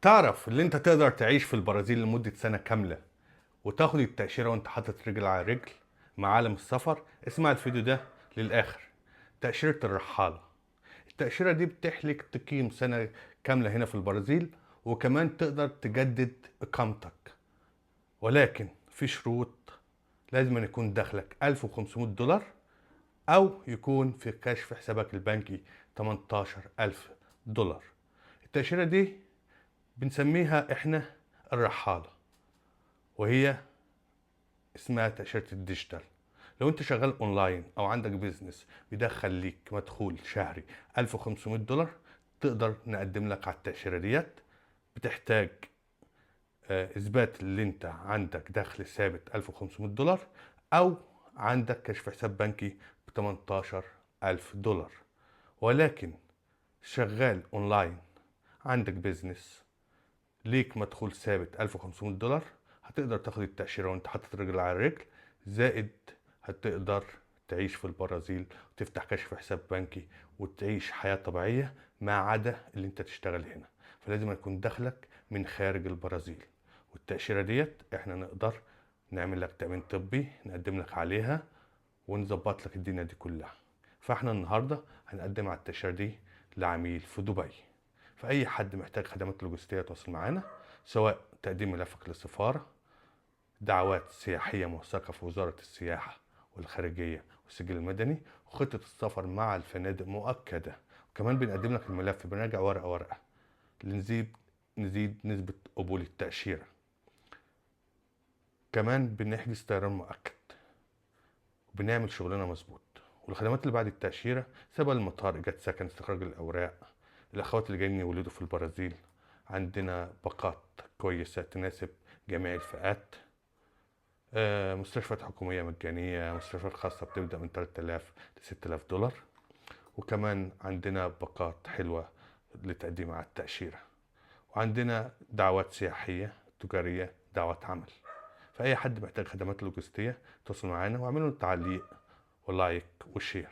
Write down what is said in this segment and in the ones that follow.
تعرف اللي انت تقدر تعيش في البرازيل لمدة سنة كاملة وتاخد التأشيرة وانت حاطط رجل على رجل مع عالم السفر؟ اسمع الفيديو ده للآخر. تأشيرة الرحالة. التأشيرة دي بتحلك تقييم سنة كاملة هنا في البرازيل، وكمان تقدر تجدد إقامتك، ولكن في شروط. لازم أن يكون دخلك $1500 أو يكون في كشف حسابك البنكي $18,000. التأشيرة دي بنسميها احنا الرحالة، وهي اسمها تأشيرة الديجيتال. لو انت شغال اونلاين او عندك بيزنس بيدخل ليك مدخول شهري $1500، تقدر نقدم لك على التأشيرة ديت. بتحتاج اثبات اللي انت عندك دخل ثابت $1500، او عندك كشف حساب بنكي $18,000. ولكن شغال اونلاين، عندك بيزنس، ليك مدخول ثابت $1500، هتقدر تاخد التأشيرة وانت حاطط رجل على رجل، زائد هتقدر تعيش في البرازيل وتفتح كشف حساب بنكي وتعيش حياة طبيعية، ما عدا اللي انت تشتغل هنا. فلازم يكون دخلك من خارج البرازيل. والتأشيرة ديت احنا نقدر نعمل لك تأمين طبي، نقدم لك عليها ونظبط لك الدنيا دي كلها. فاحنا النهاردة هنقدم على التأشيرة دي لعميل في دبي. فأي حد محتاج خدمات لوجستية تواصل معانا، سواء تقديم ملفك للسفارة، دعوات سياحية موثقة في وزارة السياحة والخارجية والسجل المدني، وخطة السفر مع الفنادق مؤكدة. وكمان بنقدم لك الملف، بنراجع ورقة ورقة نزيد نسبة قبول التأشيرة. كمان بنحجز طيران مؤكد، وبنعمل شغلنا مظبوط. والخدمات اللي بعد التأشيرة: سبل المطار، إيجاد سكن، استخراج الأوراق، الأخوات اللي جايين يولدوا في البرازيل، عندنا باقات كويسة تناسب جميع الفئات، مستشفيات حكومية مجانية، مستشفيات خاصة بتبدأ من $3000 ل $6000. وكمان عندنا باقات حلوة لتقديم على التأشيرة. وعندنا دعوات سياحية تجارية، دعوات عمل. فأي حد محتاج خدمات لوجستية تواصل معانا، واعملوا تعليق ولايك وشير.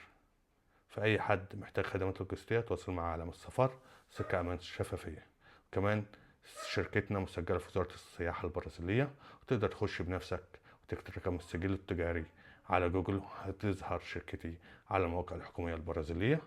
فأي حد محتاج خدمات لوجستية تواصل مع عالم السفر، ثقة، أمان، شفافية. كمان شركتنا مسجلة في وزارة السياحة البرازيلية، وتقدر تخش بنفسك وتكتب رقم السجل التجاري على جوجل، هتظهر شركتي على المواقع الحكومية البرازيلية.